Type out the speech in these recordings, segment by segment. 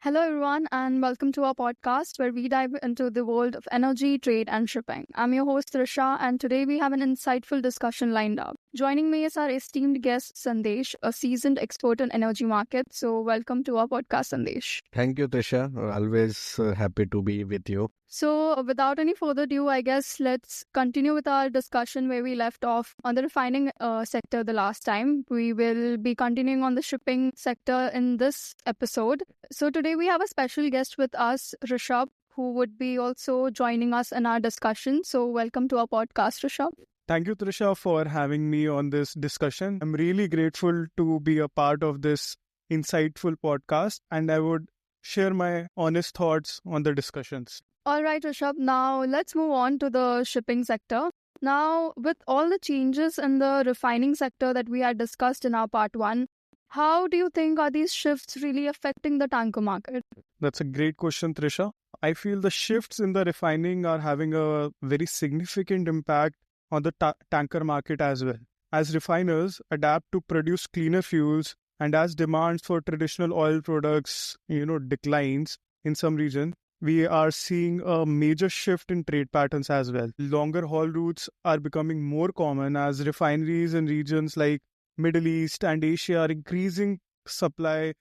Hello, everyone, and welcome to our podcast where we dive into the world of energy, trade, and shipping. I'm your host, Trisha, and today we have an insightful discussion lined up. Joining me is our esteemed guest, Sandesh, a seasoned expert in energy markets. So, welcome to our podcast, Sandesh. Thank you, Trisha. Always happy to be with you. So, without any further ado, I guess let's continue with our discussion where we left off on the refining sector the last time. We will be continuing on the shipping sector in this episode. So, today we have a special guest with us, Rishabh, who would be also joining us in our discussion. So, welcome to our podcast, Rishabh. Thank you, Trisha, for having me on this discussion. I'm really grateful to be a part of this insightful podcast, and I would share my honest thoughts on the discussions. All right, Rishabh. Now let's move on to the shipping sector. Now, with all the changes in the refining sector that we had discussed in our part one, how do you think are these shifts really affecting the tanker market? That's a great question, Trisha. I feel the shifts in the refining are having a very significant impact on the tanker market as well. As refiners adapt to produce cleaner fuels and as demand for traditional oil products, declines in some region, we are seeing a major shift in trade patterns as well. Longer haul routes are becoming more common as refineries in regions like Middle East and Asia are increasing supply.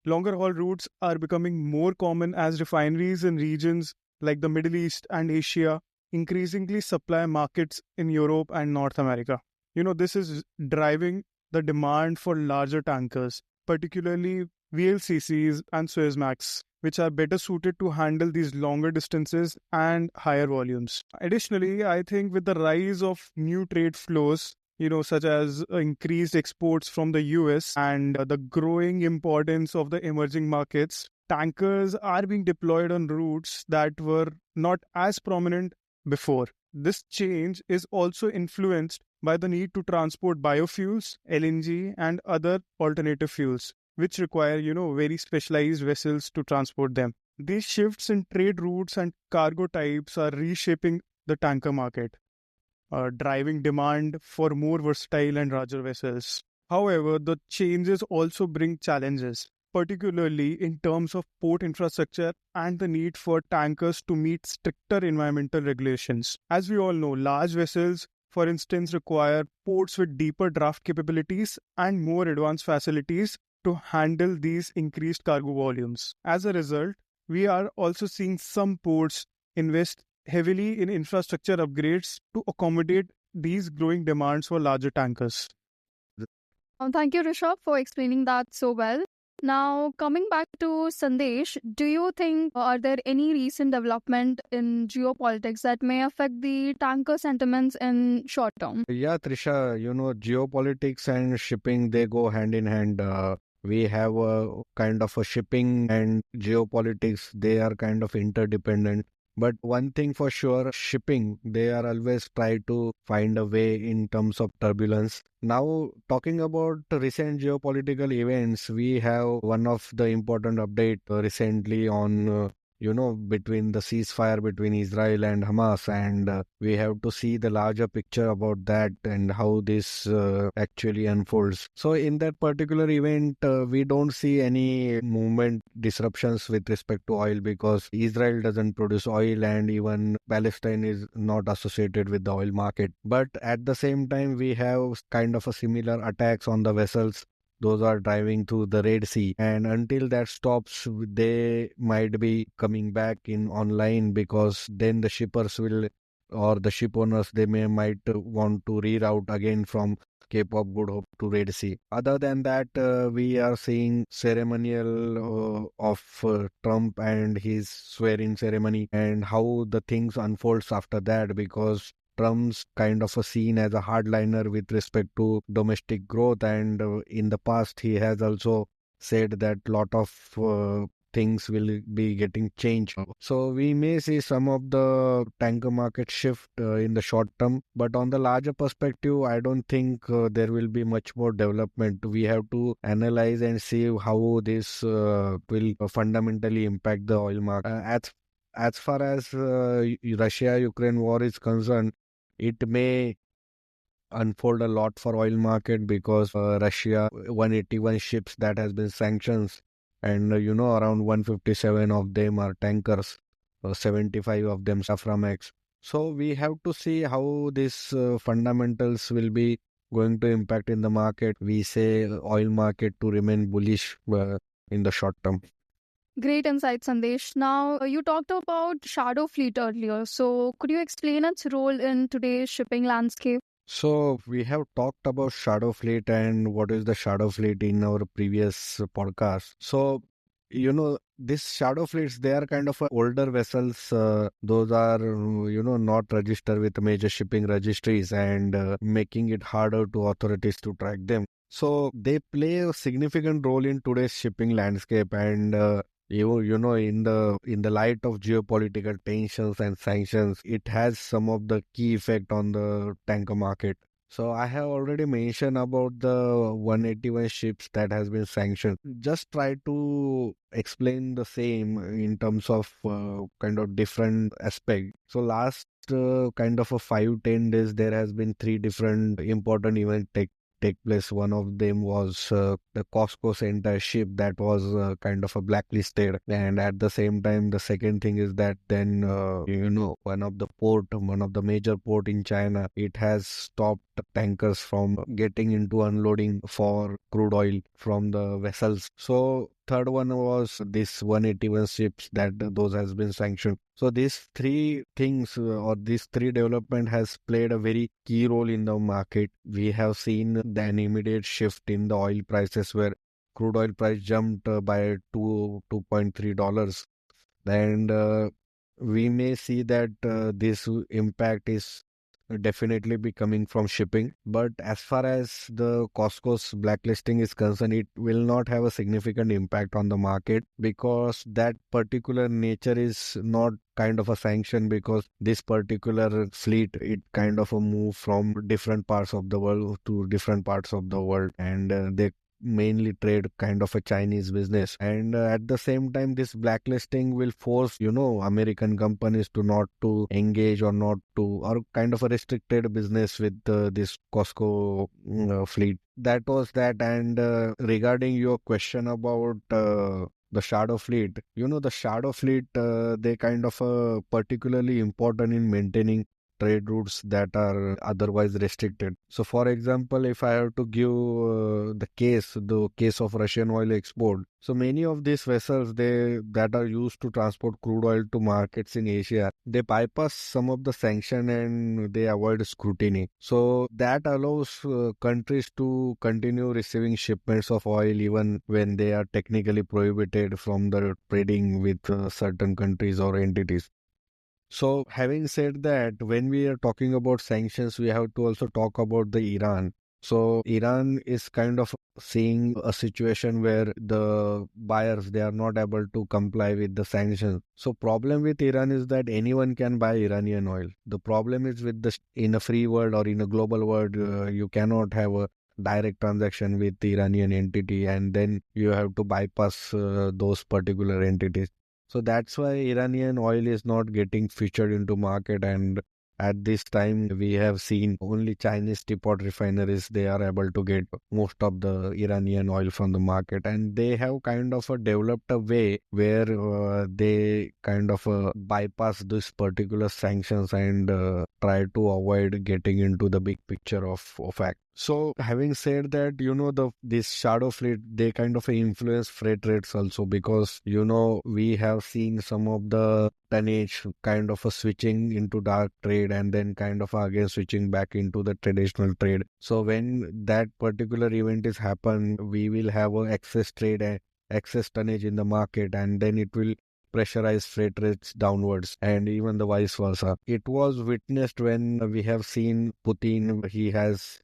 Longer haul routes are becoming more common as refineries in regions like the Middle East and Asia increasingly supply markets in Europe and North America. This is driving the demand for larger tankers, particularly VLCCs and Suezmax, which are better suited to handle these longer distances and higher volumes. Additionally, I think with the rise of new trade flows, such as increased exports from the US and the growing importance of the emerging markets, tankers are being deployed on routes that were not as prominent before. This change is also influenced by the need to transport biofuels, LNG, and other alternative fuels, which require, very specialized vessels to transport them. These shifts in trade routes and cargo types are reshaping the tanker market, driving demand for more versatile and larger vessels. However, the changes also bring challenges, particularly in terms of port infrastructure and the need for tankers to meet stricter environmental regulations. As we all know, large vessels, for instance, require ports with deeper draft capabilities and more advanced facilities to handle these increased cargo volumes. As a result, we are also seeing some ports invest heavily in infrastructure upgrades to accommodate these growing demands for larger tankers. Thank you, Rishabh, for explaining that so well. Now, coming back to Sandesh, do you think are there any recent development in geopolitics that may affect the tanker sentiments in short term? Yeah, Trisha, geopolitics and shipping, they go hand in hand. We have a kind of a shipping and geopolitics, they are kind of interdependent. But one thing for sure, shipping, they are always try to find a way in terms of turbulence. Now, talking about recent geopolitical events, we have one of the important update recently on between the ceasefire between Israel and Hamas, and we have to see the larger picture about that and how this actually unfolds. So in that particular event, we don't see any movement disruptions with respect to oil because Israel doesn't produce oil and even Palestine is not associated with the oil market. But at the same time, we have kind of a similar attacks on the vessels. Those are driving through the Red Sea, and until that stops, they might be coming back in online because then the shippers will, or the ship owners, they might want to reroute again from Cape of Good Hope to Red Sea. Other than that, we are seeing ceremonial of Trump and his swearing ceremony and how the things unfolds after that, because Trump's kind of a seen as a hardliner with respect to domestic growth, and in the past he has also said that lot of things will be getting changed. So we may see some of the tanker market shift in the short term, but on the larger perspective, I don't think there will be much more development. We have to analyze and see how this will fundamentally impact the oil market. As far as Russia-Ukraine war is concerned, it may unfold a lot for oil market because Russia 181 ships that has been sanctioned and around 157 of them are tankers, 75 of them Aframax. So we have to see how these fundamentals will be going to impact in the market. We say oil market to remain bullish in the short term. Great insight, Sandesh. Now, you talked about shadow fleet earlier. So, could you explain its role in today's shipping landscape? So we have talked about shadow fleet and what is the shadow fleet in our previous podcast. So these shadow fleets, they are kind of older vessels. Those are not registered with major shipping registries and making it harder to authorities to track them. So they play a significant role in today's shipping landscape, and in the light of geopolitical tensions and sanctions, it has some of the key effect on the tanker market. So I have already mentioned about the 181 ships that has been sanctioned. Just try to explain the same in terms of kind of different aspect. So last kind of a 5-10 days, there has been three different important events take place. One of them was the Costco Center ship that was kind of a blacklisted, and at the same time, the second thing is that then one of the major port in China, it has stopped tankers from getting into unloading for crude oil from the vessels. So third one was this 181 ships that those has been sanctioned. So these three things or these three development has played a very key role in the market. We have seen an immediate shift in the oil prices where crude oil price jumped by $2.3, and we may see that this impact is definitely be coming from shipping. But as far as the Costco's blacklisting is concerned, it will not have a significant impact on the market because that particular nature is not kind of a sanction, because this particular fleet, it kind of a move from different parts of the world to different parts of the world, and they mainly trade kind of a Chinese business. And at the same time, this blacklisting will force American companies to not to engage or not to, or kind of a restricted business with this Costco fleet. That was that. And regarding your question about the shadow fleet, the shadow fleet, they kind of particularly important in maintaining trade routes that are otherwise restricted. So, for example, if I have to give the case of Russian oil export, so many of these vessels they that are used to transport crude oil to markets in Asia, they bypass some of the sanction and they avoid scrutiny. So that allows countries to continue receiving shipments of oil even when they are technically prohibited from the trading with certain countries or entities. So, having said that, when we are talking about sanctions, we have to also talk about the Iran. So, Iran is kind of seeing a situation where the buyers, they are not able to comply with the sanctions. So, problem with Iran is that anyone can buy Iranian oil. The problem is with in a free world or in a global world, you cannot have a direct transaction with the Iranian entity, and then you have to bypass those particular entities. So that's why Iranian oil is not getting featured into market, and at this time we have seen only Chinese teapot refineries, they are able to get most of the Iranian oil from the market, and they have kind of developed a way where they kind of bypass this particular sanctions and try to avoid getting into the big picture of act. So having said that, this shadow fleet, they kind of influence freight rates also, because we have seen some of the tonnage kind of a switching into dark trade and then kind of again switching back into the traditional trade. So when that particular event is happen, we will have a excess trade and excess tonnage in the market, and then it will pressurize freight rates downwards, and even the vice versa. It was witnessed when we have seen Putin, he has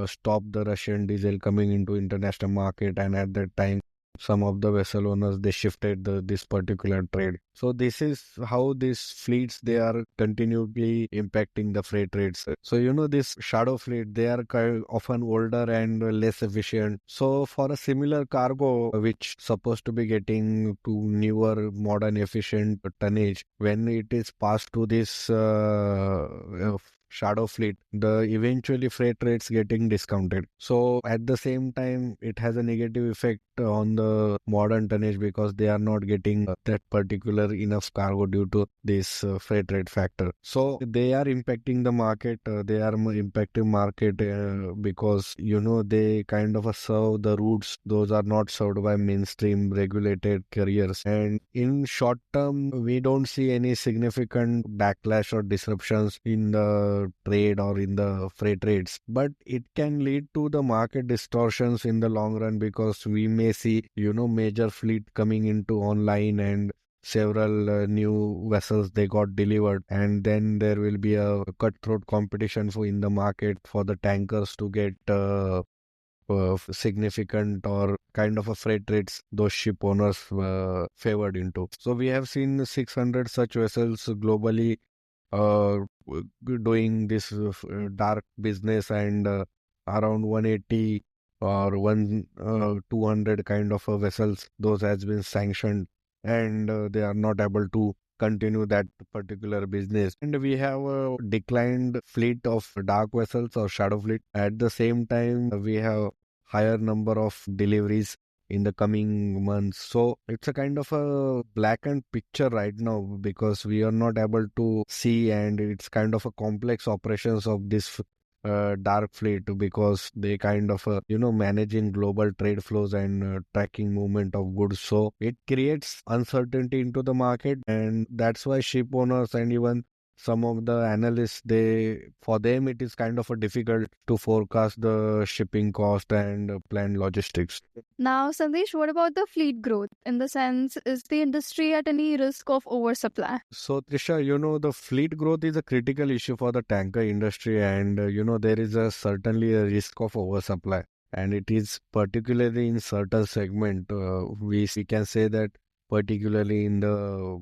stop the Russian diesel coming into international market, and at that time some of the vessel owners, they shifted this particular trade. So this is how these fleets, they are continually impacting the freight rates. So this shadow fleet, they are often older and less efficient. So for a similar cargo which supposed to be getting to newer modern efficient tonnage, when it is passed to this shadow fleet, the eventually freight rates getting discounted. So at the same time, it has a negative effect on the modern tonnage because they are not getting that particular enough cargo due to this freight rate factor. So they are impacting the market. They are impacting market because they kind of serve the routes those are not served by mainstream regulated carriers. And in short term, we don't see any significant backlash or disruptions in the trade or in the freight rates, but it can lead to the market distortions in the long run because we may see major fleet coming into online and several new vessels they got delivered, and then there will be a cutthroat competition in the market for the tankers to get significant or kind of a freight rates those ship owners favored into. So we have seen 600 such vessels globally doing this dark business, and around 180 or 200 kind of vessels those has been sanctioned, and they are not able to continue that particular business. And we have a declined fleet of dark vessels or shadow fleet. At the same time, we have higher number of deliveries in the coming months. So it's a kind of a blackened picture right now because we are not able to see, and it's kind of a complex operations of this dark fleet because they kind of managing global trade flows and tracking movement of goods. So it creates uncertainty into the market, and that's why ship owners and even some of the analysts, for them it is kind of a difficult to forecast the shipping cost and plan logistics. Now, Sandesh, what about the fleet growth? In the sense, is the industry at any risk of oversupply? So, Trisha, the fleet growth is a critical issue for the tanker industry, and there is certainly a risk of oversupply, and it is particularly in certain segment. We can say that particularly in the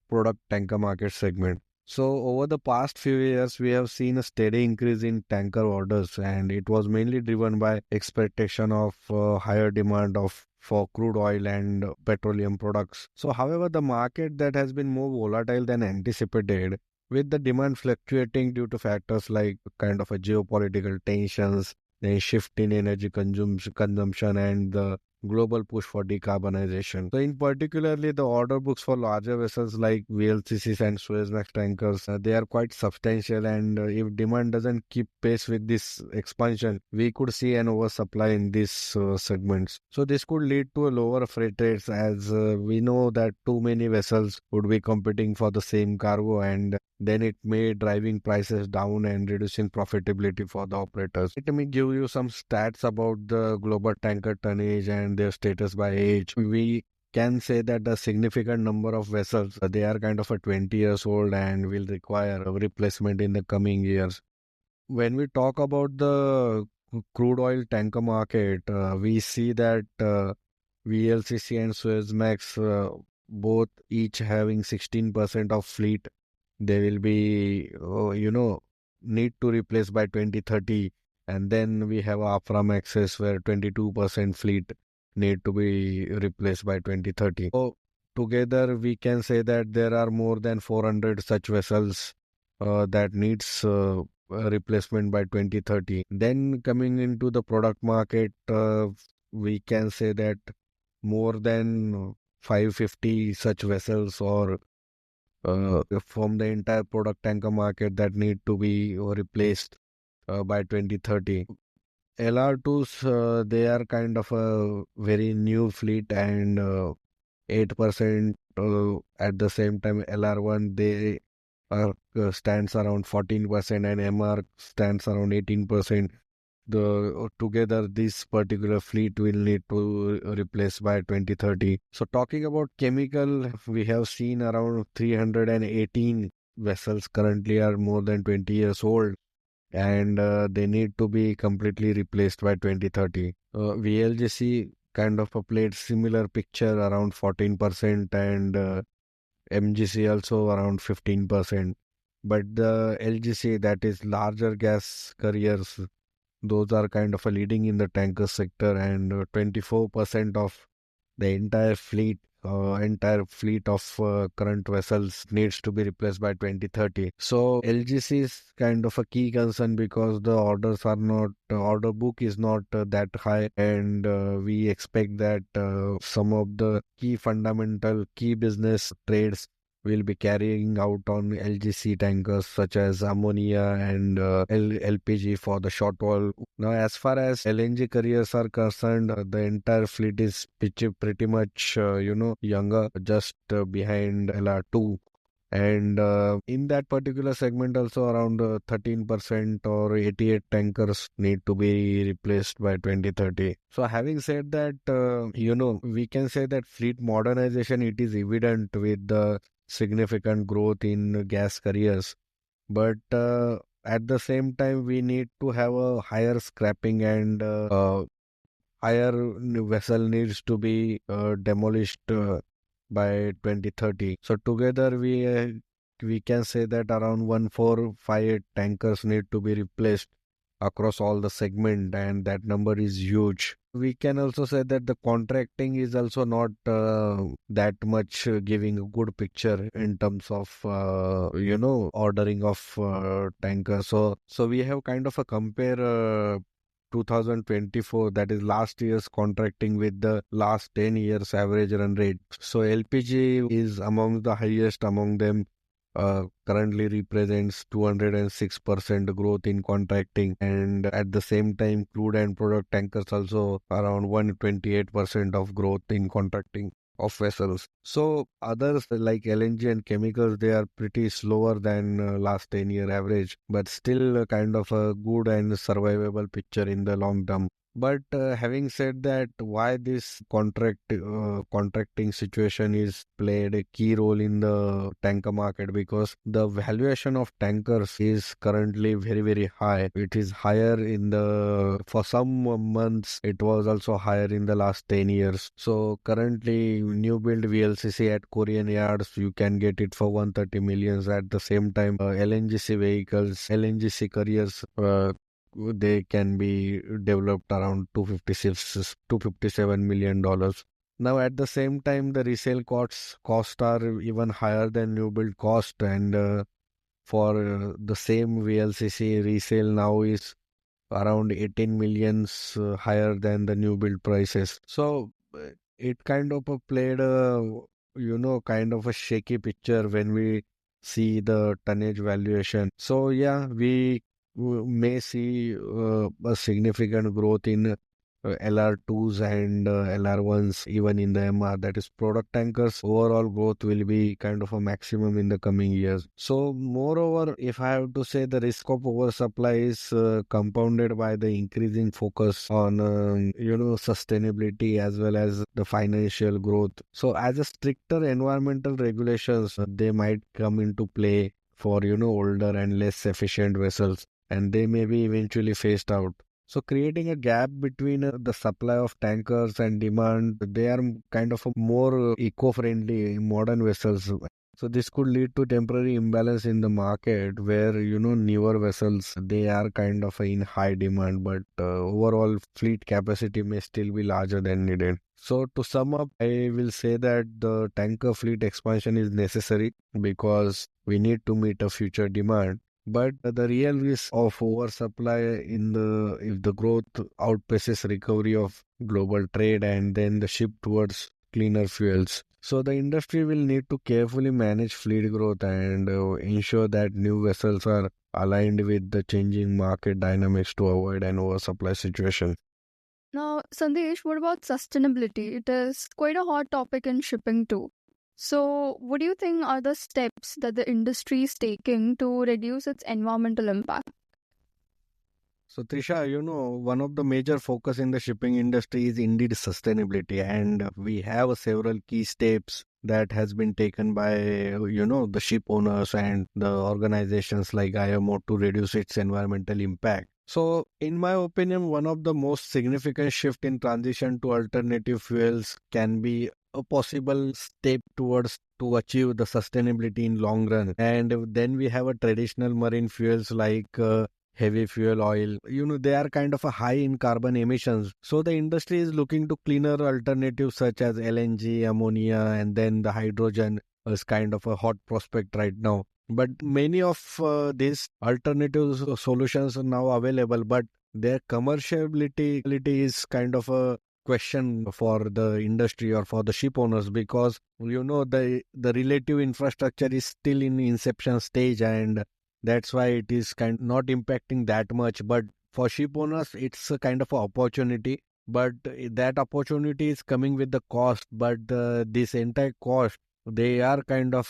product tanker market segment. So, over the past few years, we have seen a steady increase in tanker orders, and it was mainly driven by expectation of higher demand for crude oil and petroleum products. So, however, the market that has been more volatile than anticipated, with the demand fluctuating due to factors like kind of a geopolitical tensions, then shift in energy consumption, and the global push for decarbonization. So, in particularly, the order books for larger vessels like VLCCs and Suezmax tankers, they are quite substantial. And if demand doesn't keep pace with this expansion, we could see an oversupply in these segments. So, this could lead to a lower freight rates, as we know that too many vessels would be competing for the same cargo, and then it may driving prices down and reducing profitability for the operators. Let me give you some stats about the global tanker tonnage and their status by age. We can say that a significant number of vessels, they are kind of a 20 years old and will require a replacement in the coming years. When we talk about the crude oil tanker market, we see that VLCC and Suezmax both each having 16% of fleet. They will be, need to replace by 2030. And then we have Aframaxes where 22% fleet need to be replaced by 2030. So together we can say that there are more than 400 such vessels that needs a replacement by 2030. Then coming into the product market, we can say that more than 550 such vessels or from the entire product tanker market that need to be replaced by 2030. LR2s, they are kind of a very new fleet, and 8% at the same time LR1 they are stands around 14% and MR stands around 18%. Together this particular fleet will need to replace by 2030. So talking about chemical, we have seen around 318 vessels currently are more than 20 years old, and they need to be completely replaced by 2030. VLGC kind of played similar picture around 14%, and MGC also around 15%. But the LGC, that is larger gas carriers, those are kind of a leading in the tanker sector, and 24% of the entire fleet entire fleet of current vessels needs to be replaced by 2030. So LGC is kind of a key concern because the order book is not that high, and we expect that some of the key business trades will be carrying out on LGC tankers such as ammonia and LPG for the short haul. Now, as far as LNG carriers are concerned, the entire fleet is pretty much, younger, just behind LR2. And in that particular segment, also around 13% or 88 tankers need to be replaced by 2030. So, having said that, we can say that fleet modernization, it is evident with the significant growth in gas carriers. But at the same time, we need to have a higher scrapping, and higher vessel needs to be demolished by 2030. So together we can say that around 1458 tankers need to be replaced across all the segment, and that number is huge. We can also say that the contracting is also not that much giving a good picture in terms of ordering of tankers. So we have kind of a compare 2024, that is last year's contracting, with the last 10 years average run rate. So LPG is among the highest among them, currently represents 206% growth in contracting, and at the same time crude and product tankers also around 128% of growth in contracting of vessels. So others like LNG and chemicals, they are pretty slower than last 10-year average, but still kind of a good and survivable picture in the long term. But having said that, why this contracting situation is played a key role in the tanker market? Because the valuation of tankers is currently very, very high. It is higher for some months, it was also higher in the last 10 years. So currently, new build VLCC at Korean yards, you can get it for 130 millions. At the same time, LNGC vehicles, LNGC carriers, they can be developed around $257 million. Now, at the same time, the resale costs are even higher than new build cost, and for the same VLCC, resale now is around 18 millions higher than the new build prices. So it kind of played a kind of a shaky picture when we see the tonnage valuation. So yeah, we may see a significant growth in LR2s and LR1s, even in the MR, that is product tankers. Overall growth will be kind of a maximum in the coming years. So moreover, if I have to say, the risk of oversupply is compounded by the increasing focus on sustainability as well as the financial growth. So as a stricter environmental regulations, they might come into play for older and less efficient vessels, and they may be eventually phased out. So creating a gap between the supply of tankers and demand, they are kind of a more eco-friendly modern vessels. So this could lead to temporary imbalance in the market where, newer vessels, they are kind of in high demand, but overall fleet capacity may still be larger than needed. So to sum up, I will say that the tanker fleet expansion is necessary because we need to meet a future demand. But the real risk of oversupply if the growth outpaces recovery of global trade and then the shift towards cleaner fuels. So the industry will need to carefully manage fleet growth and ensure that new vessels are aligned with the changing market dynamics to avoid an oversupply situation. Now, Sandesh, what about sustainability? It is quite a hot topic in shipping too. So, what do you think are the steps that the industry is taking to reduce its environmental impact? So, Trisha, one of the major focus in the shipping industry is indeed sustainability, and we have several key steps that has been taken by, the ship owners and the organizations like IMO to reduce its environmental impact. So, in my opinion, one of the most significant shift in transition to alternative fuels can be a possible step towards to achieve the sustainability in long run. And then we have a traditional marine fuels like heavy fuel oil. They are kind of a high in carbon emissions. So the industry is looking to cleaner alternatives such as LNG, ammonia, and then the hydrogen is kind of a hot prospect right now. But many of these alternative solutions are now available, but their commerciality is kind of a question for the industry or for the ship owners, because the relative infrastructure is still in inception stage, and that's why it is kind not impacting that much. But for ship owners, it's a kind of a opportunity. But that opportunity is coming with the cost. But this entire cost, they are kind of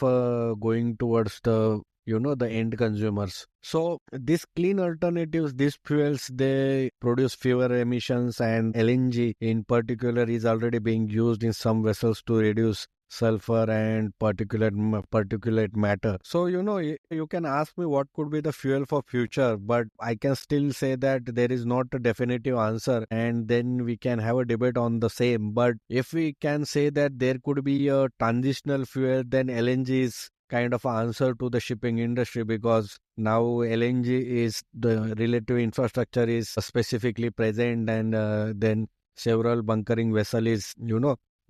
going towards the end consumers. So these clean alternatives, these fuels, they produce fewer emissions, and LNG in particular is already being used in some vessels to reduce sulfur and particulate matter. So you can ask me what could be the fuel for future, but I can still say that there is not a definitive answer, and then we can have a debate on the same. But if we can say that there could be a transitional fuel, then LNG is kind of an answer to the shipping industry, because now LNG is the relative infrastructure is specifically present, and then several bunkering vessel is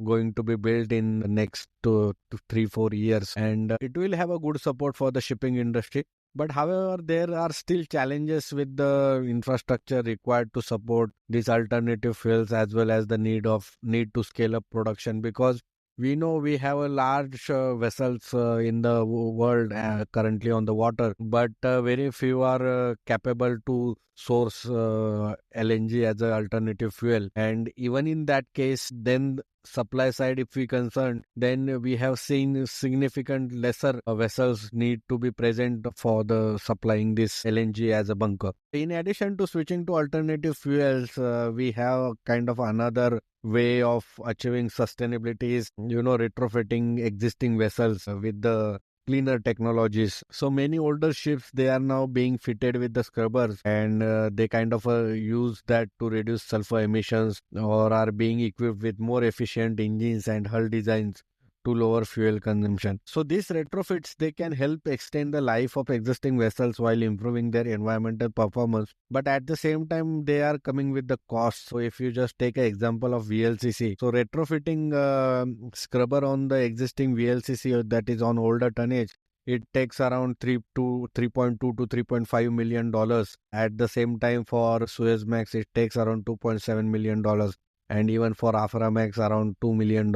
going to be built in the next 2 to 3 4 years, and it will have a good support for the shipping industry. But however, there are still challenges with the infrastructure required to support these alternative fuels, as well as the need to scale up production, because we know we have a large vessels in the world currently on the water, but very few are capable to source LNG as an alternative fuel. And even in that case, then supply side, if we concern, then we have seen significant lesser vessels need to be present for the supplying this LNG as a bunker. In addition to switching to alternative fuels, we have kind of another way of achieving sustainability is retrofitting existing vessels with the cleaner technologies. So many older ships, they are now being fitted with the scrubbers, and they kind of use that to reduce sulfur emissions, or are being equipped with more efficient engines and hull designs to lower fuel consumption. So these retrofits, they can help extend the life of existing vessels while improving their environmental performance. But at the same time, they are coming with the cost. So if you just take an example of VLCC, so retrofitting scrubber on the existing VLCC that is on older tonnage, it takes around 3.2 to 3.5 million dollars. At the same time, for Suezmax, it takes around 2.7 million dollars, and even for Aframax, around $2 million.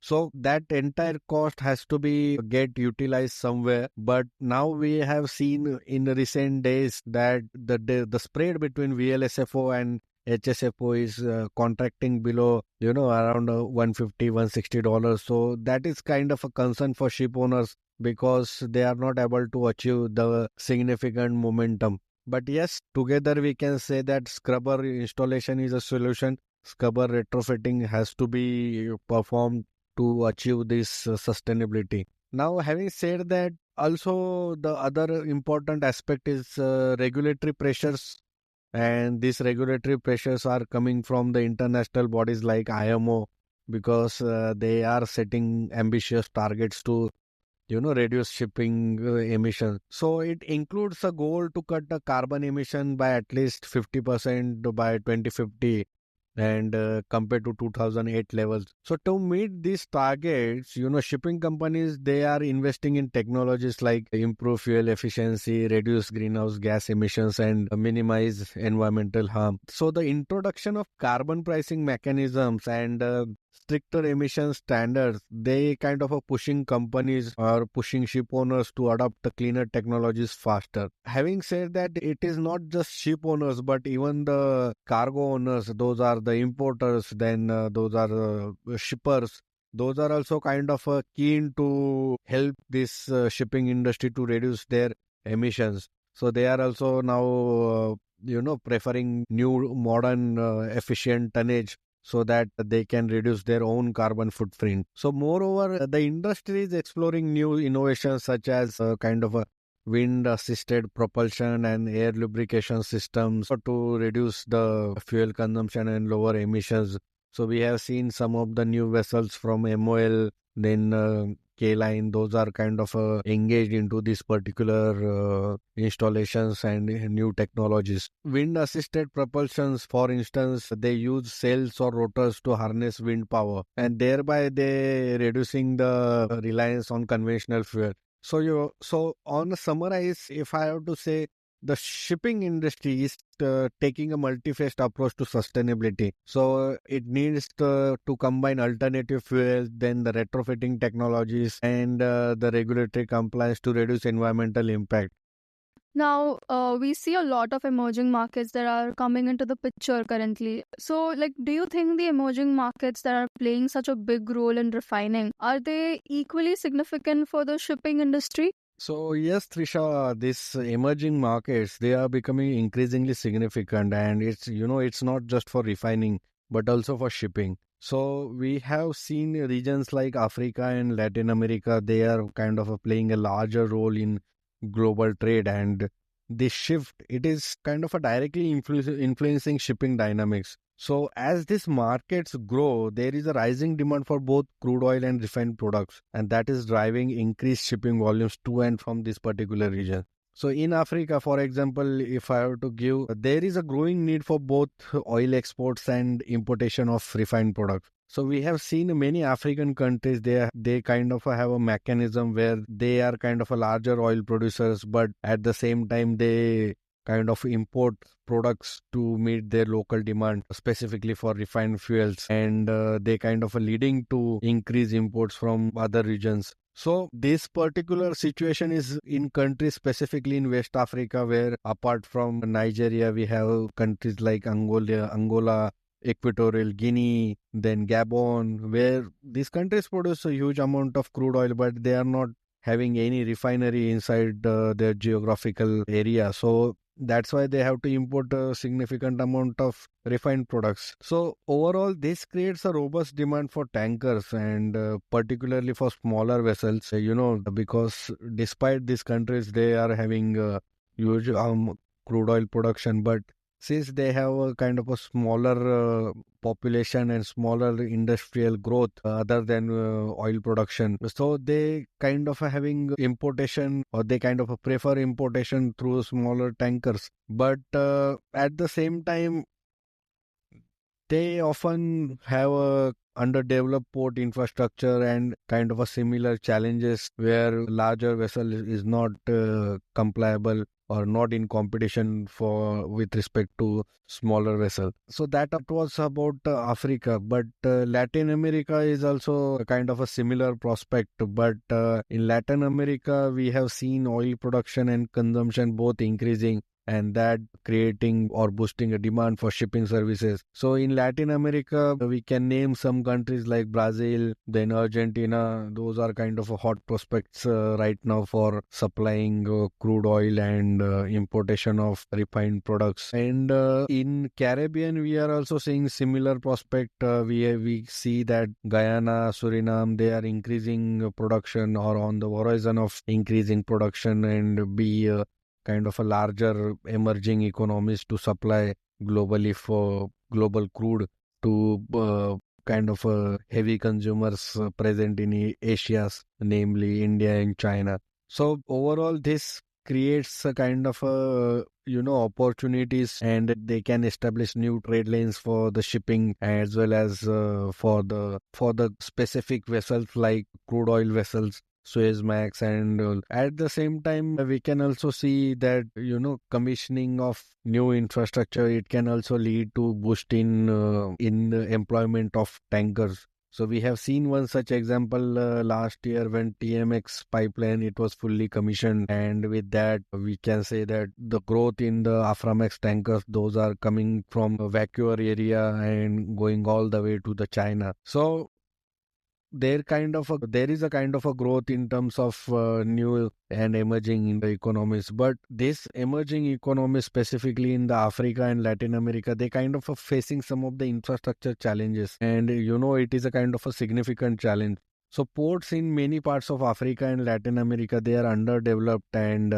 So that entire cost has to be get utilized somewhere. But now we have seen in the recent days that the spread between VLSFO and HSFO is contracting below, around $150-$160. So that is kind of a concern for ship owners, because they are not able to achieve the significant momentum. But yes, together we can say that scrubber installation is a solution. Scrubber retrofitting has to be performed to achieve this sustainability. Now, having said that, also the other important aspect is regulatory pressures, and these regulatory pressures are coming from the international bodies like IMO, because they are setting ambitious targets to reduce shipping emissions. So it includes a goal to cut the carbon emission by at least 50% by 2050, and compared to 2008 levels. So to meet these targets, shipping companies, they are investing in technologies like improve fuel efficiency, reduce greenhouse gas emissions, and minimize environmental harm. So the introduction of carbon pricing mechanisms and stricter emission standards, they kind of are pushing companies or pushing ship owners to adopt the cleaner technologies faster. Having said that, it is not just ship owners, but even the cargo owners, those are the importers, then those are shippers. Those are also kind of keen to help this shipping industry to reduce their emissions. So they are also now, preferring new, modern, efficient tonnage, so that they can reduce their own carbon footprint. So moreover, the industry is exploring new innovations such as kind of a wind-assisted propulsion and air lubrication systems to reduce the fuel consumption and lower emissions. So we have seen some of the new vessels from MOL, then K-Line, those are kind of engaged into this particular installations and new technologies. Wind assisted propulsions, for instance, they use sails or rotors to harness wind power, and thereby they reducing the reliance on conventional fuel. So on a summarize, if I have to say, the shipping industry is taking a multi-faced approach to sustainability. So it needs to combine alternative fuels, then the retrofitting technologies, and the regulatory compliance to reduce environmental impact. Now, we see a lot of emerging markets that are coming into the picture currently. So, like, do you think the emerging markets that are playing such a big role in refining, are they equally significant for the shipping industry? So yes, Trisha, these emerging markets, they are becoming increasingly significant, and it's not just for refining but also for shipping. So we have seen regions like Africa and Latin America, they are kind of playing a larger role in global trade, and this shift, it is kind of a directly influencing shipping dynamics. So as these markets grow, there is a rising demand for both crude oil and refined products, and that is driving increased shipping volumes to and from this particular region. So in Africa, for example, if I have to give, there is a growing need for both oil exports and importation of refined products. So we have seen many African countries, they kind of have a mechanism where they are kind of a larger oil producers, but at the same time they kind of import products to meet their local demand, specifically for refined fuels, and they kind of leading to increase imports from other regions. So this particular situation is in countries specifically in West Africa, where apart from Nigeria, we have countries like Angola, Equatorial Guinea, then Gabon, where these countries produce a huge amount of crude oil, but they are not having any refinery inside their geographical area. So that's why they have to import a significant amount of refined products. So overall, this creates a robust demand for tankers, and particularly for smaller vessels, because despite these countries, they are having huge crude oil production, but since they have a kind of a smaller population and smaller industrial growth other than oil production, so they kind of having importation, or they kind of prefer importation through smaller tankers. But at the same time, they often have a underdeveloped port infrastructure and kind of a similar challenges where larger vessel is not compliable or not in competition for with respect to smaller vessel. So that was about Africa, but Latin America is also a kind of a similar prospect. But in Latin America, we have seen oil production and consumption both increasing, and that creating or boosting a demand for shipping services. So in Latin America, we can name some countries like Brazil, then Argentina. Those are kind of a hot prospects right now for supplying crude oil and importation of refined products. And in Caribbean, we are also seeing similar prospect. We see that Guyana, Suriname, they are increasing production or on the horizon of increasing production and be kind of a larger emerging economies to supply globally for global crude to kind of heavy consumers present in Asia, namely India and China. So overall, this creates a kind of opportunities, and they can establish new trade lanes for the shipping as well as for the specific vessels like crude oil vessels, Suezmax, and at the same time, we can also see that commissioning of new infrastructure, it can also lead to boost in the employment of tankers. So we have seen one such example last year when TMX pipeline, it was fully commissioned, and with that we can say that the growth in the Aframax tankers, those are coming from a vacuum area and going all the way to the China. So there is a kind of a growth in terms of new and emerging in the economies, but this emerging economies, specifically in the Africa and Latin America, they kind of are facing some of the infrastructure challenges, and it is a kind of a significant challenge. So ports in many parts of Africa and Latin America, they are underdeveloped, and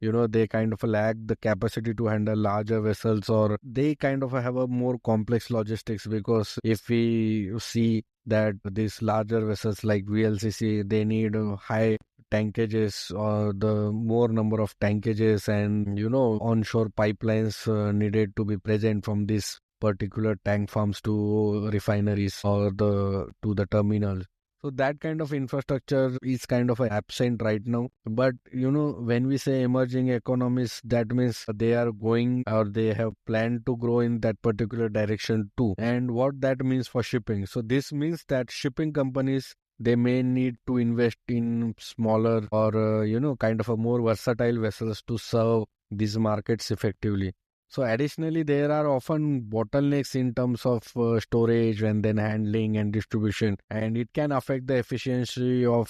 they kind of lack the capacity to handle larger vessels, or they kind of have a more complex logistics, because if we see that these larger vessels like VLCC, they need high tankages, or the more number of tankages, and onshore pipelines needed to be present from this particular tank farms to refineries or the to the terminals. So that kind of infrastructure is kind of absent right now. But when we say emerging economies, that means they are going, or they have planned to grow in that particular direction too. And what that means for shipping. So this means that shipping companies, they may need to invest in smaller, or kind of a more versatile vessels to serve these markets effectively. So additionally, there are often bottlenecks in terms of storage and then handling and distribution, and it can affect the efficiency of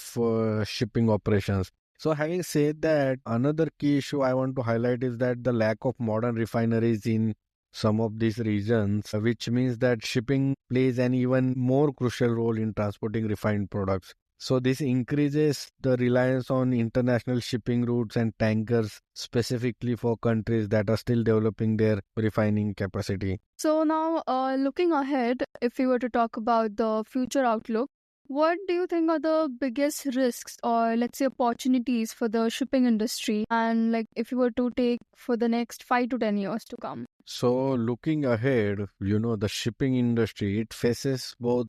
shipping operations. So having said that, another key issue I want to highlight is that the lack of modern refineries in some of these regions, which means that shipping plays an even more crucial role in transporting refined products. So this increases the reliance on international shipping routes and tankers, specifically for countries that are still developing their refining capacity. So now, looking ahead, if we were to talk about the future outlook, what do you think are the biggest risks, or let's say opportunities for the shipping industry, and like if you were to take for the next 5 to 10 years to come? So looking ahead, the shipping industry, it faces both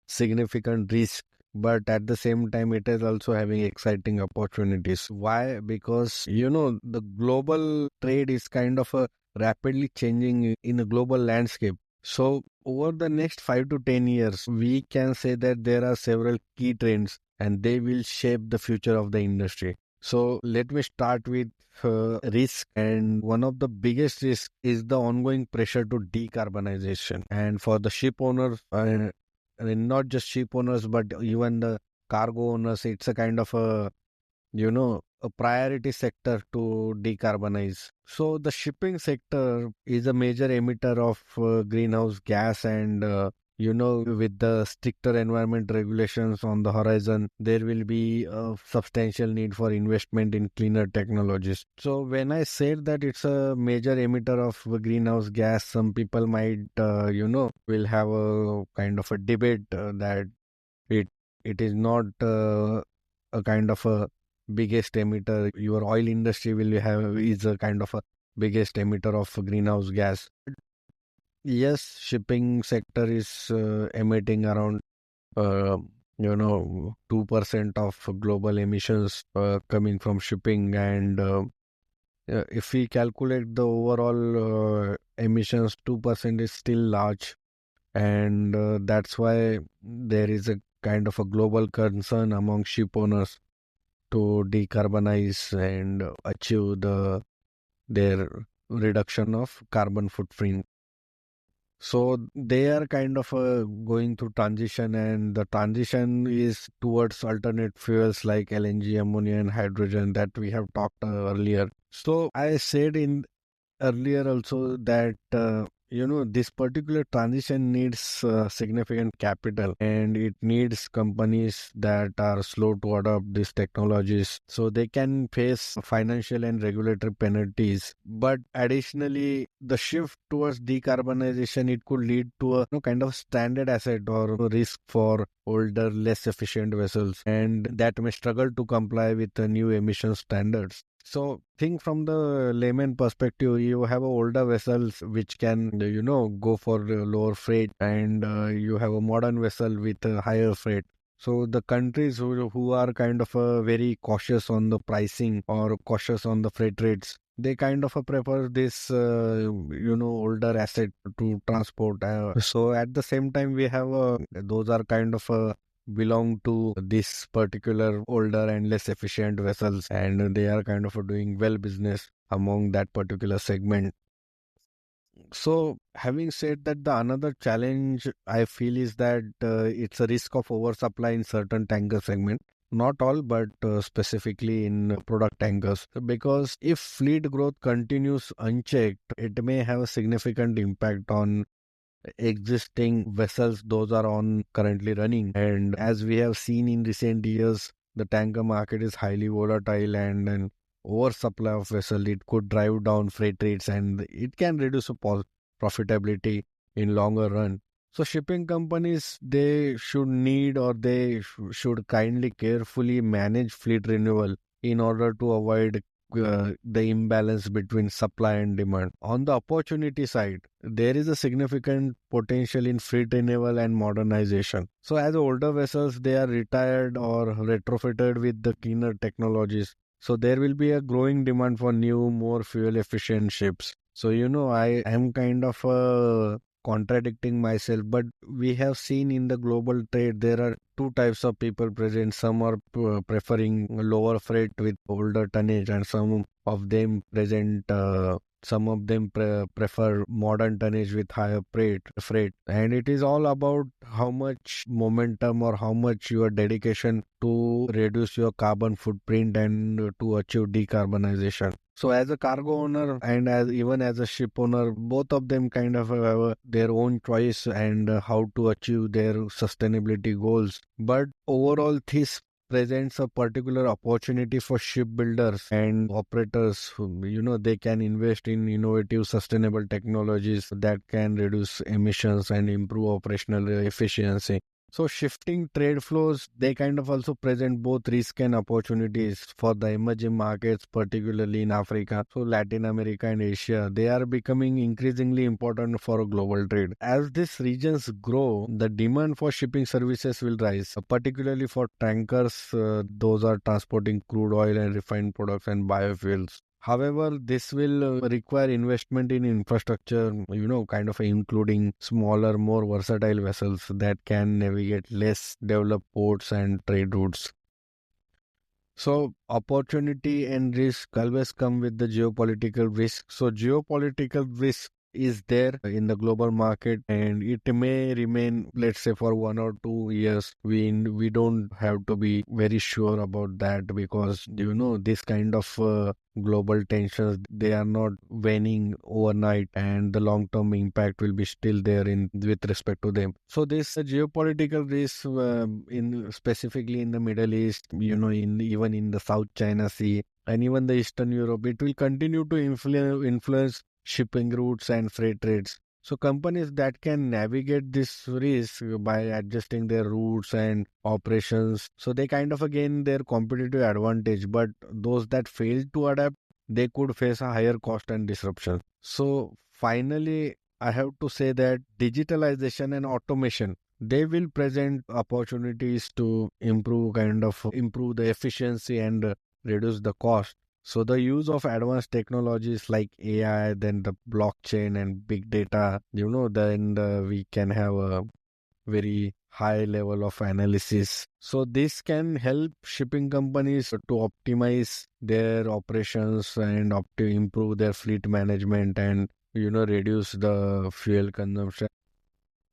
significant risk, but at the same time, it is also having exciting opportunities. Why? Because, the global trade is kind of a rapidly changing in a global landscape. So over the next 5 to 10 years, we can say that there are several key trends, and they will shape the future of the industry. So let me start with risk, and one of the biggest risks is the ongoing pressure to decarbonization. And for the ship owners, and not just ship owners, but even the cargo owners, it's a kind of a priority sector to decarbonize. So the shipping sector is a major emitter of greenhouse gas, and with the stricter environment regulations on the horizon, there will be a substantial need for investment in cleaner technologies. So when I said that it's a major emitter of greenhouse gas, some people might, will have a kind of a debate that it it is not a kind of a biggest emitter. Your oil industry will have is a kind of a biggest emitter of greenhouse gas. Yes, shipping sector is emitting around uh, 2% of global emissions coming from shipping, and if we calculate the overall emissions, 2% is still large, and that's why there is a kind of a global concern among ship owners to decarbonize and achieve their reduction of carbon footprint. So they are kind of going through transition, and the transition is towards alternate fuels like LNG, ammonia, and hydrogen that we have talked earlier. So I said in earlier also that this particular transition needs significant capital, and it needs companies that are slow to adopt these technologies, so they can face financial and regulatory penalties. But additionally, the shift towards decarbonization, it could lead to a kind of standard asset or risk for older, less efficient vessels, and that may struggle to comply with the new emission standards. So think from the layman perspective, you have older vessels which can, go for lower freight, and you have a modern vessel with a higher freight. So the countries who are kind of very cautious on the pricing or cautious on the freight rates, they kind of prefer this, older asset to transport. So at the same time, we have those are kind of belong to this particular older and less efficient vessels, and they are kind of doing well business among that particular segment. So having said that, the another challenge I feel is that it's a risk of oversupply in certain tanker segment. Not all, but specifically in product tankers. Because if fleet growth continues unchecked, it may have a significant impact on existing vessels those are on currently running. And as we have seen in recent years, the tanker market is highly volatile, and oversupply of vessel, it could drive down freight rates and it can reduce profitability in longer run. So shipping companies, they should need or they should kindly carefully manage fleet renewal in order to avoid the imbalance between supply and demand. On the opportunity side, there is a significant potential in fleet renewal and modernization. So as older vessels, they are retired or retrofitted with the cleaner technologies. So there will be a growing demand for new, more fuel efficient ships. So, I am kind of contradicting myself, but we have seen in the global trade there are two types of people present. Some are preferring lower freight with older tonnage, and some of them prefer modern tonnage with higher freight. And it is all about how much momentum or how much your dedication to reduce your carbon footprint and to achieve decarbonization. So as a cargo owner and even as a ship owner, both of them kind of have their own choice and how to achieve their sustainability goals. But overall, this presents a particular opportunity for shipbuilders and operators who, they can invest in innovative sustainable technologies that can reduce emissions and improve operational efficiency. So shifting trade flows, they kind of also present both risk and opportunities for the emerging markets, particularly in Africa. So Latin America and Asia, they are becoming increasingly important for global trade. As these regions grow, the demand for shipping services will rise, particularly for tankers. Those are transporting crude oil and refined products and biofuels. However, this will require investment in infrastructure, kind of including smaller, more versatile vessels that can navigate less developed ports and trade routes. So, opportunity and risk always come with the geopolitical risk. So, geopolitical risk is there in the global market and it may remain, let's say, for 1 or 2 years. We don't have to be very sure about that because this kind of global tensions, they are not waning overnight and the long term impact will be still there in with respect to them. So this geopolitical risk in specifically in the Middle East, in even in the South China Sea and even the Eastern Europe, it will continue to influence shipping routes and freight rates. So companies that can navigate this risk by adjusting their routes and operations, so they kind of gain their competitive advantage. But those that fail to adapt, they could face a higher cost and disruption. So finally, I have to say that digitalization and automation, they will present opportunities to improve the efficiency and reduce the cost. So the use of advanced technologies like AI, then the blockchain and big data, then we can have a very high level of analysis. So this can help shipping companies to optimize their operations and improve their fleet management and reduce the fuel consumption.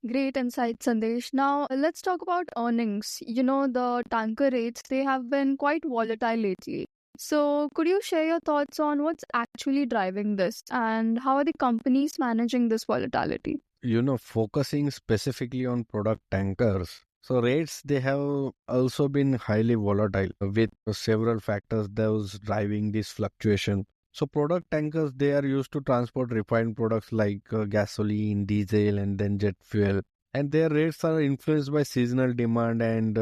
Great insight, Sandesh. Now, let's talk about earnings. The tanker rates, they have been quite volatile lately. So, could you share your thoughts on what's actually driving this and how are the companies managing this volatility? Focusing specifically on product tankers. So rates, they have also been highly volatile with several factors those driving this fluctuation. So product tankers, they are used to transport refined products like gasoline, diesel, and then jet fuel. And their rates are influenced by seasonal demand and,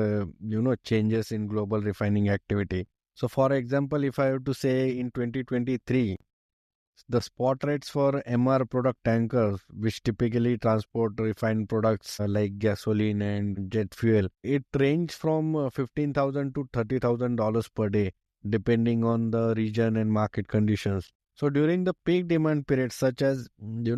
changes in global refining activity. So for example, if I have to say in 2023, the spot rates for MR product tankers, which typically transport refined products like gasoline and jet fuel, it ranged from 15,000 to $30,000 per day, depending on the region and market conditions. So during the peak demand periods, such as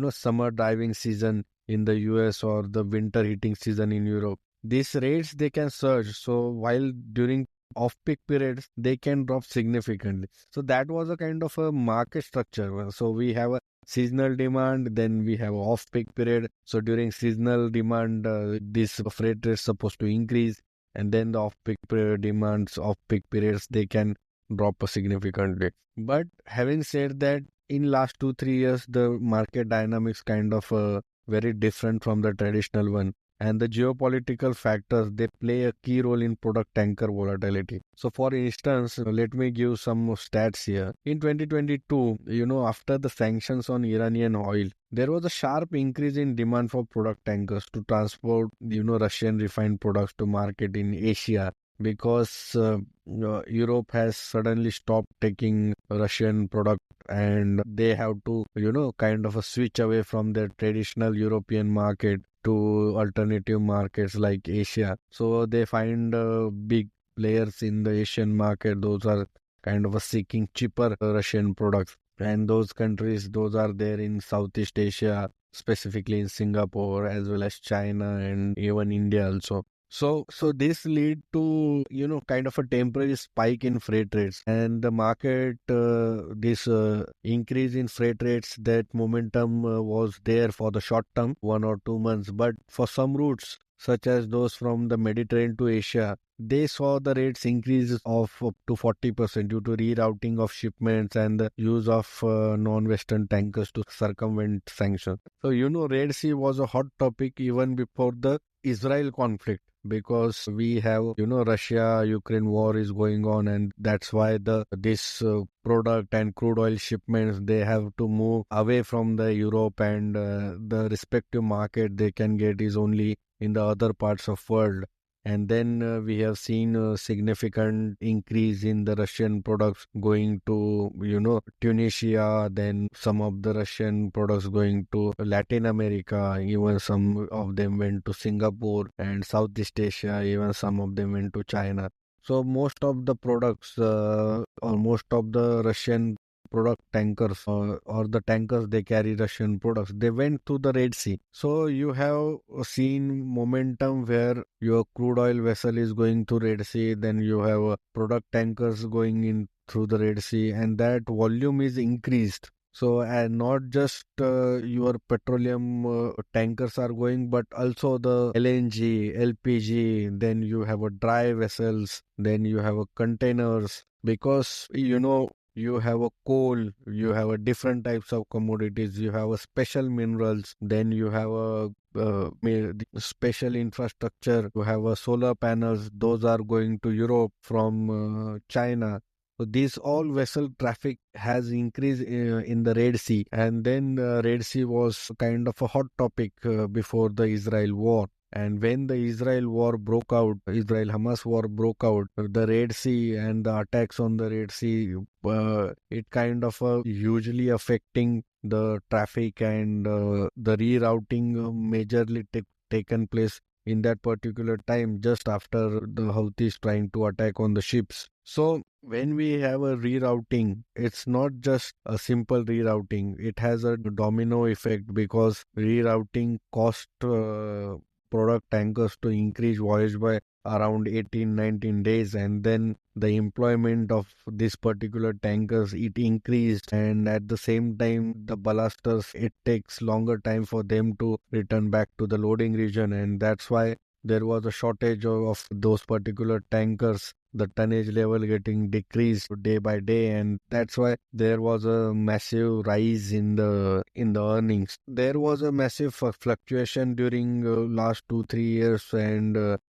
summer driving season in the US or the winter heating season in Europe, these rates they can surge. So while during off-peak periods, they can drop significantly. So that was a kind of a market structure. So we have a seasonal demand, then we have off-peak period. So during seasonal demand, this freight rate is supposed to increase, and then the off-peak period demands, off-peak periods, they can drop significantly. But having said that, in last 2-3 years, the market dynamics kind of very different from the traditional one. and the geopolitical factors, they play a key role in product tanker volatility. So for instance, let me give some stats here. In 2022, after the sanctions on Iranian oil, there was a sharp increase in demand for product tankers to transport, Russian refined products to market in Asia, because Europe has suddenly stopped taking Russian product, and they have to, kind of a switch away from their traditional European market to alternative markets like Asia. So they find big players in the Asian market. Those are kind of a seeking cheaper Russian products. And those countries, those are there in Southeast Asia, specifically in Singapore, as well as China and even India also. So this lead to, kind of a temporary spike in freight rates, and the market, this increase in freight rates, that momentum was there for the short term, 1 or 2 months. But for some routes, such as those from the Mediterranean to Asia, they saw the rates increase of up to 40% due to rerouting of shipments and the use of non-Western tankers to circumvent sanctions. So, Red Sea was a hot topic even before the Israel conflict, because we have, Russia-Ukraine war is going on, and that's why this product and crude oil shipments, they have to move away from the Europe, and the respective market they can get is only in the other parts of world. And then we have seen a significant increase in the Russian products going to, Tunisia, then some of the Russian products going to Latin America, even some of them went to Singapore and Southeast Asia, even some of them went to China. So most of the products, or most of the Russian product tankers, or the tankers they carry Russian products, they went to the Red Sea. So you have seen momentum where your crude oil vessel is going to Red Sea, then you have product tankers going in through the Red Sea, and that volume is increased. So, and not just your petroleum tankers are going, but also the LNG, LPG, then you have a dry vessels, then you have a containers, because, you have a coal, you have a different types of commodities, you have a special minerals, then you have a special infrastructure, you have a solar panels, those are going to Europe from China. So these all vessel traffic has increased in the Red Sea, and then the Red Sea was kind of a hot topic before the Israel war. And when the Israel war broke out, Israel-Hamas war broke out, the Red Sea and the attacks on the Red Sea, it kind of hugely affecting the traffic, and the rerouting majorly taken place in that particular time, just after the Houthis trying to attack on the ships. So when we have a rerouting, it's not just a simple rerouting. It has a domino effect, because rerouting cost product tankers to increase voyage by around 18-19 days, and then the employment of this particular tankers, it increased, and at the same time the ballasters, it takes longer time for them to return back to the loading region, and that's why there was a shortage of those particular tankers, the tonnage level getting decreased day by day, and that's why there was a massive rise in the earnings. There was a massive fluctuation during last 2-3 years, and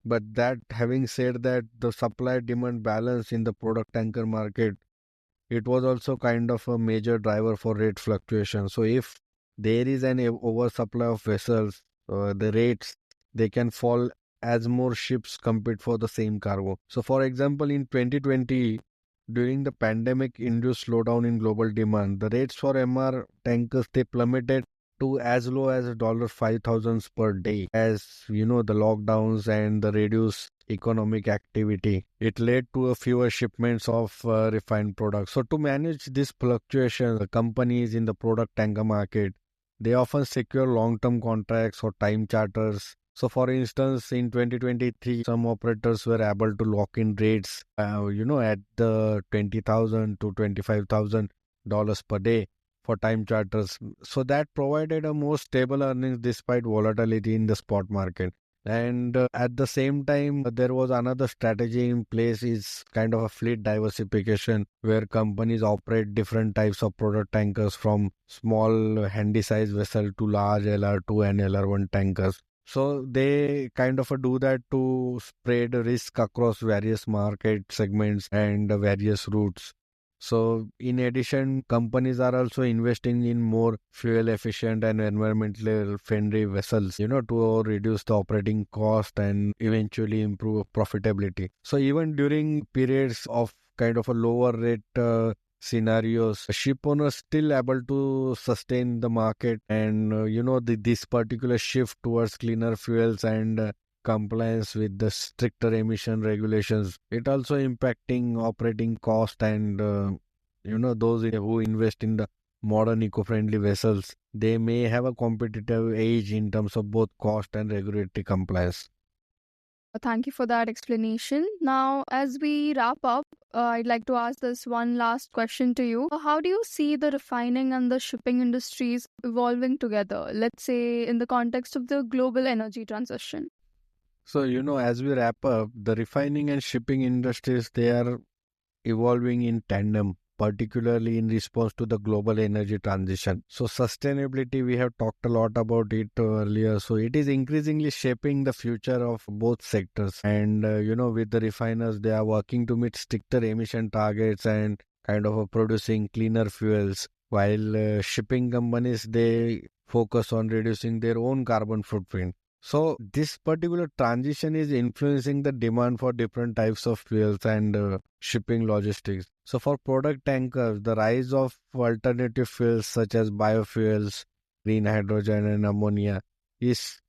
but that having said that, the supply demand balance in the product tanker market, it was also kind of a major driver for rate fluctuation. So if there is an oversupply of vessels, the rates, they can fall as more ships compete for the same cargo. So for example, in 2020, during the pandemic induced slowdown in global demand, the rates for MR tankers, they plummeted to as low as $5,000 per day. As the lockdowns and the reduced economic activity, it led to a fewer shipments of refined products. So to manage this fluctuation, the companies in the product tanker market, they often secure long-term contracts or time charters. So for instance, in 2023, some operators were able to lock in rates, at the $20,000 to $25,000 per day for time charters. So that provided a more stable earnings despite volatility in the spot market. And at the same time, there was another strategy in place, is kind of a fleet diversification, where companies operate different types of product tankers, from small handy size vessel to large LR2 and LR1 tankers. So they kind of do that to spread risk across various market segments and various routes. So in addition, companies are also investing in more fuel efficient and environmentally friendly vessels, to reduce the operating cost and eventually improve profitability. So even during periods of kind of a lower rate scenarios, ship owners still able to sustain the market, and this particular shift towards cleaner fuels and compliance with the stricter emission regulations, it also impacting operating cost, and those who invest in the modern eco-friendly vessels, they may have a competitive edge in terms of both cost and regulatory compliance. Thank you for that explanation. Now, as we wrap up, I'd like to ask this one last question to you. How do you see the refining and the shipping industries evolving together, let's say in the context of the global energy transition? So, as we wrap up, the refining and shipping industries, they are evolving in tandem, particularly in response to the global energy transition. So, sustainability, we have talked a lot about it earlier. So, it is increasingly shaping the future of both sectors. And, with the refiners, they are working to meet stricter emission targets and kind of producing cleaner fuels, while shipping companies, they focus on reducing their own carbon footprint. So this particular transition is influencing the demand for different types of fuels and shipping logistics. So for product tankers, the rise of alternative fuels such as biofuels, green hydrogen and ammonia is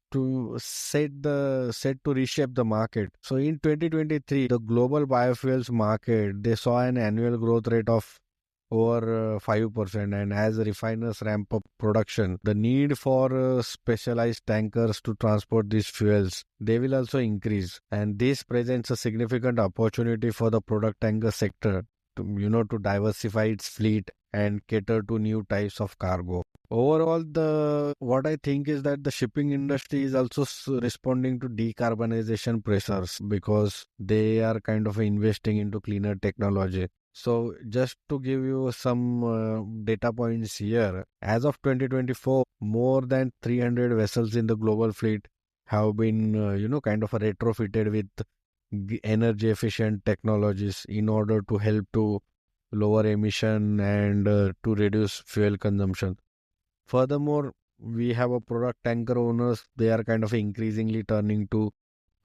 set to reshape the market. So in 2023, the global biofuels market, they saw an annual growth rate of over 5%, and as refiners ramp up production, the need for specialized tankers to transport these fuels, they will also increase, and this presents a significant opportunity for the product tanker sector to diversify its fleet and cater to new types of cargo. Overall, the what I think is that the shipping industry is also responding to decarbonization pressures, because they are kind of investing into cleaner technology. So just to give you some data points here, as of 2024, more than 300 vessels in the global fleet have been, kind of retrofitted with energy efficient technologies in order to help to lower emission and to reduce fuel consumption. Furthermore, we have a product tanker owners, they are kind of increasingly turning to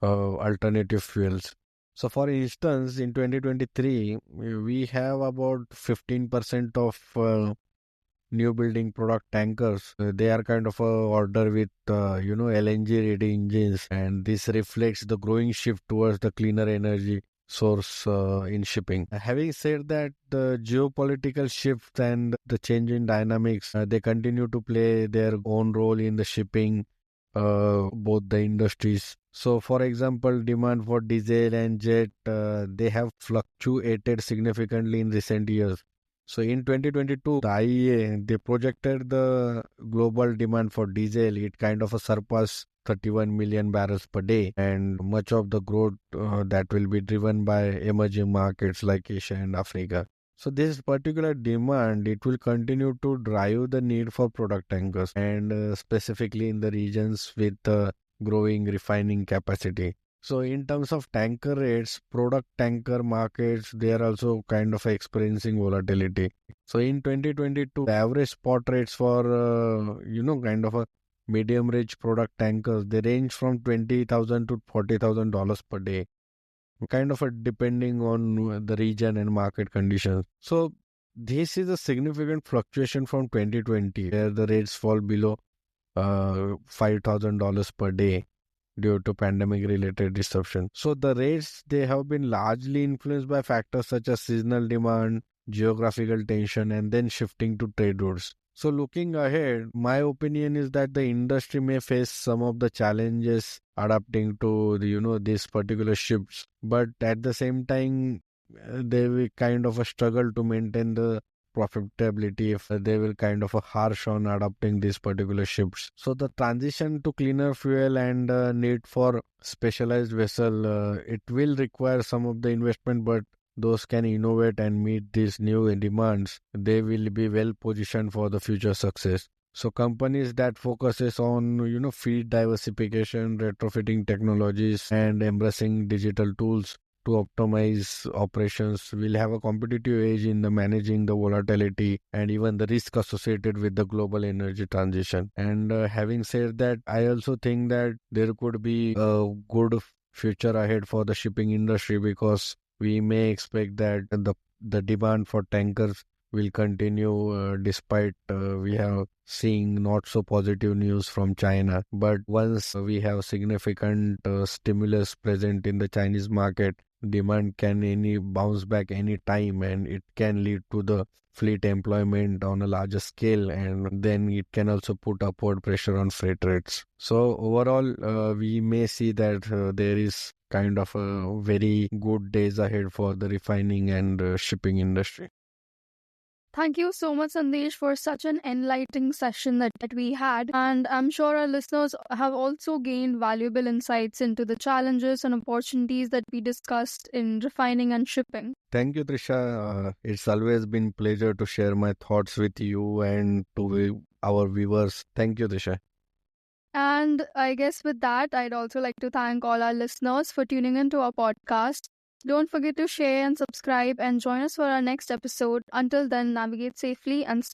alternative fuels. So, for instance, in 2023, we have about 15% of new building product tankers. They are kind of a order with, LNG ready engines, and this reflects the growing shift towards the cleaner energy source in shipping. Having said that, the geopolitical shifts and the change in dynamics, they continue to play their own role in the shipping, both the industries. So, for example, demand for diesel and jet, they have fluctuated significantly in recent years. So, in 2022, the IEA, they projected the global demand for diesel, it kind of surpassed 31 million barrels per day, and much of the growth that will be driven by emerging markets like Asia and Africa. So this particular demand, it will continue to drive the need for product tankers, and specifically in the regions with growing refining capacity. So in terms of tanker rates, product tanker markets, they are also kind of experiencing volatility. So in 2022, the average spot rates for, kind of a medium range product tankers, they range from $20,000 to $40,000 per day, kind of a depending on the region and market conditions. So this is a significant fluctuation from 2020, where the rates fall below $5,000 per day due to pandemic related disruption. So the rates, they have been largely influenced by factors such as seasonal demand, geographical tension, and then shifting to trade routes. So looking ahead, my opinion is that the industry may face some of the challenges adapting to these particular shifts, but at the same time, they will kind of a struggle to maintain the profitability if they will kind of a harsh on adopting these particular shifts. So the transition to cleaner fuel and need for specialized vessel, it will require some of the investment, but those can innovate and meet these new demands, they will be well positioned for the future success. So companies that focuses on, feed diversification, retrofitting technologies, and embracing digital tools to optimize operations will have a competitive edge in the managing the volatility and even the risk associated with the global energy transition. And having said that, I also think that there could be a good future ahead for the shipping industry, because we may expect that the demand for tankers will continue despite we have seeing not so positive news from China. But once we have significant stimulus present in the Chinese market, demand can any bounce back any time, and it can lead to the fleet employment on a larger scale, and then it can also put upward pressure on freight rates. So overall, we may see that there is kind of a very good days ahead for the refining and shipping industry. Thank you so much, Sandesh, for such an enlightening session that we had. And I'm sure our listeners have also gained valuable insights into the challenges and opportunities that we discussed in refining and shipping. Thank you, Trisha. It's always been pleasure to share my thoughts with you and to our viewers. Thank you, Trisha. And I guess with that, I'd also like to thank all our listeners for tuning into our podcast. Don't forget to share and subscribe and join us for our next episode. Until then, navigate safely and